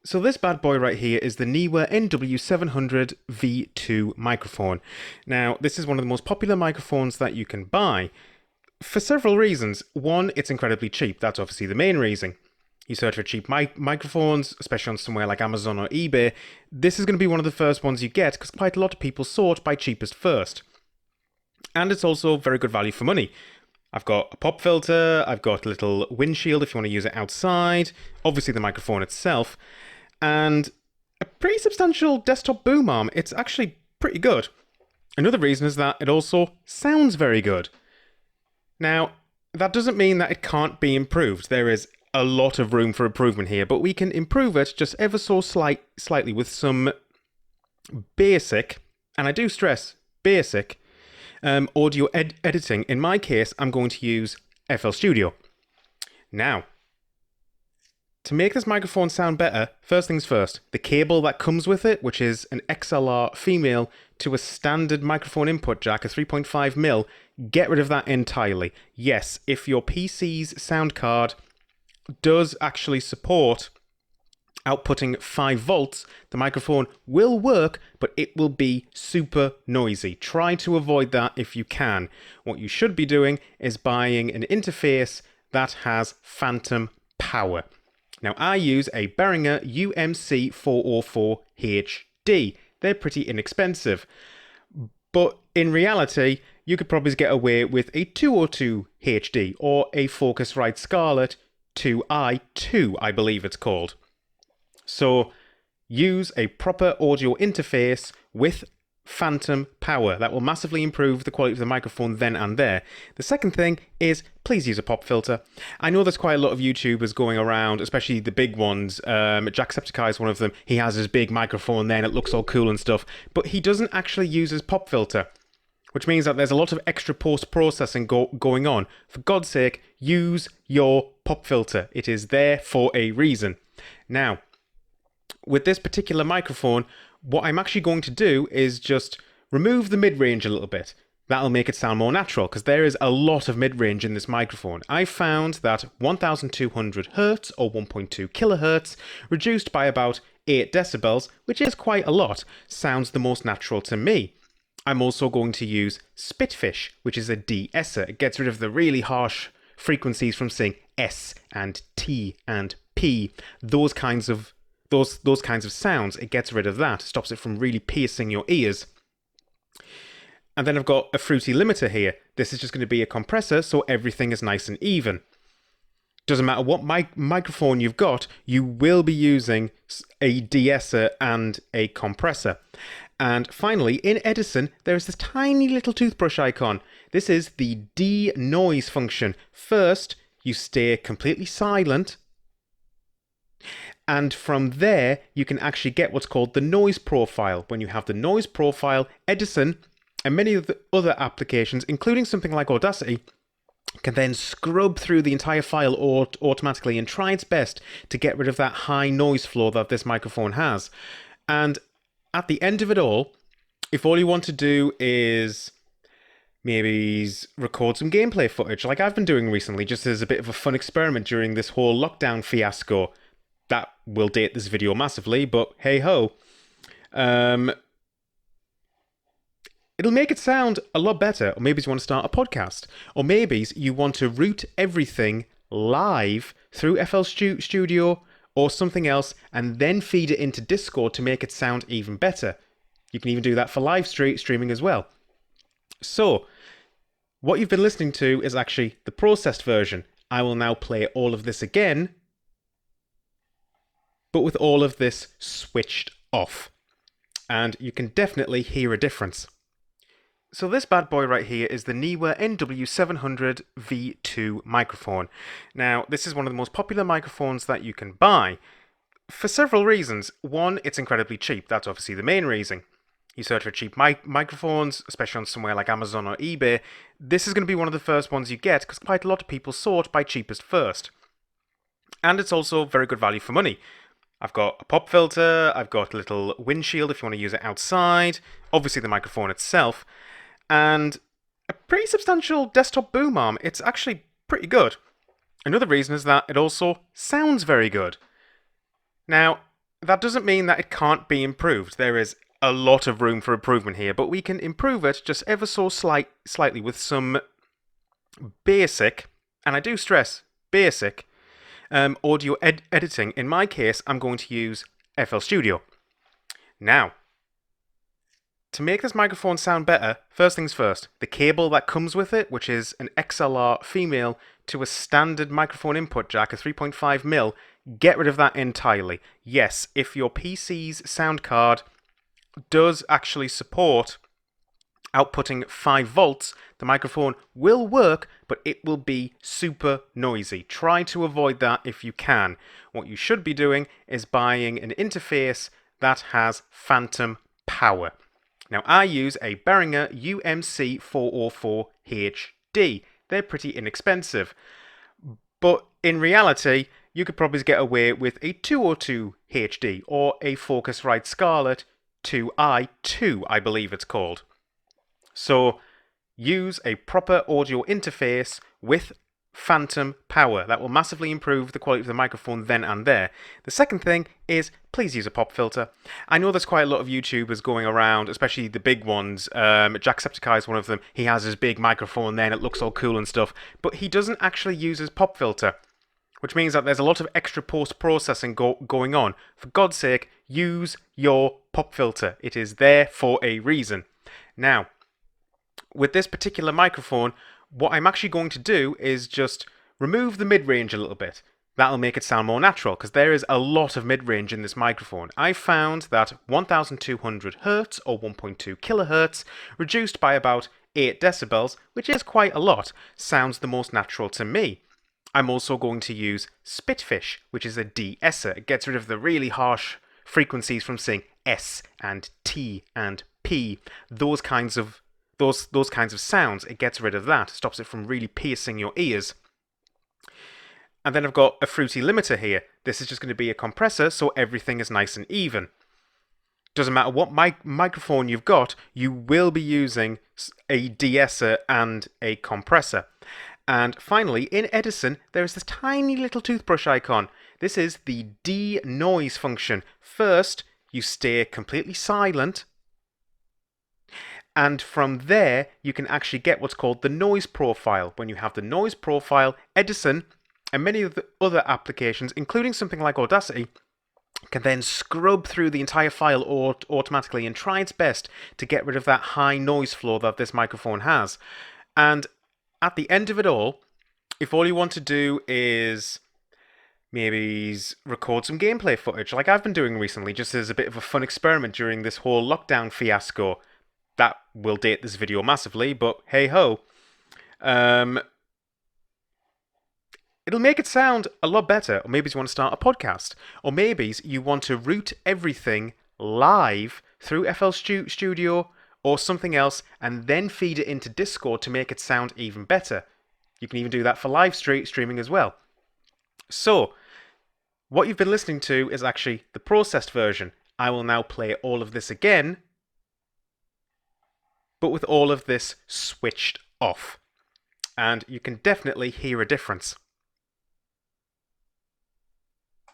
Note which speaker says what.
Speaker 1: So this bad boy right here is the Neewer NW-700 V2 microphone. Now, this is one of the most popular microphones that you can buy for several reasons. One, it's incredibly cheap. That's obviously the main reason. You search for cheap microphones, especially on somewhere like Amazon or eBay. This is going to be one of the first ones you get because quite a lot of people sort by cheapest first. And it's also very good value for money. I've got a pop filter, I've got a little windshield if you want to use it outside, obviously the microphone itself, and a pretty substantial desktop boom arm. It's actually pretty good. Another reason is that it also sounds very good. Now, that doesn't mean that it can't be improved. There is a lot of room for improvement here, but we can improve it just ever so slightly with some basic, and I do stress basic, audio editing. In my case, I'm going to use FL Studio. Now, to make this microphone sound better, first things first, the cable that comes with it, which is an XLR female to a standard microphone input jack, a 3.5mm, get rid of that entirely. Yes, if your PC's sound card does actually support outputting 5 volts, the microphone will work, but it will be super noisy. Try to avoid that if you can. What you should be doing is buying an interface that has phantom power. Now, I use a Behringer UMC202HD. They're pretty inexpensive. But in reality, you could probably get away with a 202HD or a Focusrite Scarlett 2i2, I believe it's called. So use a proper audio interface with phantom power. That will massively improve the quality of the microphone then and there. The second thing is please use a pop filter. I know there's quite a lot of YouTubers going around, especially the big ones. Jacksepticeye is one of them. He has his big microphone there and it looks all cool and stuff, but he doesn't actually use his pop filter, which means that there's a lot of extra post-processing going on. For God's sake, use your pop filter. It is there for a reason. Now, with this particular microphone, what I'm actually going to do is just remove the mid-range a little bit. That'll make it sound more natural, because there is a lot of mid-range in this microphone. I found that 1200 Hz or 1.2 kilohertz, reduced by about 8 decibels, which is quite a lot, sounds the most natural to me. I'm also going to use Spitfish, which is a de-esser. It gets rid of the really harsh frequencies from saying S and T and P, those kinds of sounds. It gets rid of that, stops it from really piercing your ears. And then I've got a fruity limiter here. This is just going to be a compressor, so everything is nice and even. Doesn't matter what microphone you've got, you will be using a de-esser and a compressor. And finally, in Edison, there is this tiny little toothbrush icon. This is the de-noise function. First, you stay completely silent, and from there, you can actually get what's called the noise profile. When you have the noise profile, Edison and many of the other applications, including something like Audacity, can then scrub through the entire file automatically and try its best to get rid of that high noise floor that this microphone has. And at the end of it all, if all you want to do is maybe record some gameplay footage, like I've been doing recently, just as a bit of a fun experiment during this whole lockdown fiasco, that will date this video massively, but hey ho. It'll make it sound a lot better. Or maybe you want to start a podcast. Or maybe you want to route everything live through FL Studio or something else and then feed it into Discord to make it sound even better. You can even do that for live streaming as well. So, what you've been listening to is actually the processed version. I will now play all of this again, but with all of this switched off. And you can definitely hear a difference. So this bad boy right here is the Neewer NW-700 V2 microphone. Now, this is one of the most popular microphones that you can buy for several reasons. One, it's incredibly cheap. That's obviously the main reason. You search for cheap microphones, especially on somewhere like Amazon or eBay. This is going to be one of the first ones you get because quite a lot of people sort by cheapest first. And it's also very good value for money. I've got a pop filter, I've got a little windshield if you want to use it outside, obviously the microphone itself, and a pretty substantial desktop boom arm. It's actually pretty good. Another reason is that it also sounds very good. Now, that doesn't mean that it can't be improved. There is a lot of room for improvement here, but we can improve it just ever so slightly with some basic, and I do stress basic, audio editing. In my case, I'm going to use FL Studio. Now, to make this microphone sound better, first things first, the cable that comes with it, which is an XLR female to a standard microphone input jack, a 3.5mm, get rid of that entirely. Yes, if your PC's sound card does actually support outputting 5 volts, the microphone will work, but it will be super noisy. Try to avoid that if you can. What you should be doing is buying an interface that has phantom power. Now, I use a Behringer UMC202HD. They're pretty inexpensive. But in reality, you could probably get away with a 202HD or a Focusrite Scarlett 2i2, I believe it's called. So use a proper audio interface with phantom power. That will massively improve the quality of the microphone then and there. The second thing is please use a pop filter. I know there's quite a lot of YouTubers going around, especially the big ones. Jacksepticeye is one of them. He has his big microphone there and it looks all cool and stuff, but he doesn't actually use his pop filter, which means that there's a lot of extra post-processing going on. For God's sake, use your pop filter. It is there for a reason. Now, with this particular microphone, what I'm actually going to do is just remove the mid-range a little bit. That'll make it sound more natural, because there is a lot of mid-range in this microphone. I found that 1200 Hz or 1.2 kilohertz, reduced by about 8 decibels, which is quite a lot, sounds the most natural to me. I'm also going to use Spitfish, which is a de-esser. It gets rid of the really harsh frequencies from saying S and T and P, those kinds of sounds. It gets rid of that, stops it from really piercing your ears. And then I've got a fruity limiter here. This is just going to be a compressor, so everything is nice and even. Doesn't matter what microphone you've got, you will be using a de-esser and a compressor. And finally, in Edison, there is this tiny little toothbrush icon. This is the de-noise function. First, you stay completely silent, and from there, you can actually get what's called the noise profile. When you have the noise profile, Edison and many of the other applications, including something like Audacity, can then scrub through the entire file automatically and try its best to get rid of that high noise floor that this microphone has. And at the end of it all, if all you want to do is maybe record some gameplay footage, like I've been doing recently, just as a bit of a fun experiment during this whole lockdown fiasco, that will date this video massively, but hey-ho. It'll make it sound a lot better. Or maybe you want to start a podcast. Or maybe you want to route everything live through FL Studio or something else and then feed it into Discord to make it sound even better. You can even do that for live streaming as well. So, what you've been listening to is actually the processed version. I will now play all of this again, but with all of this switched off. And you can definitely hear a difference.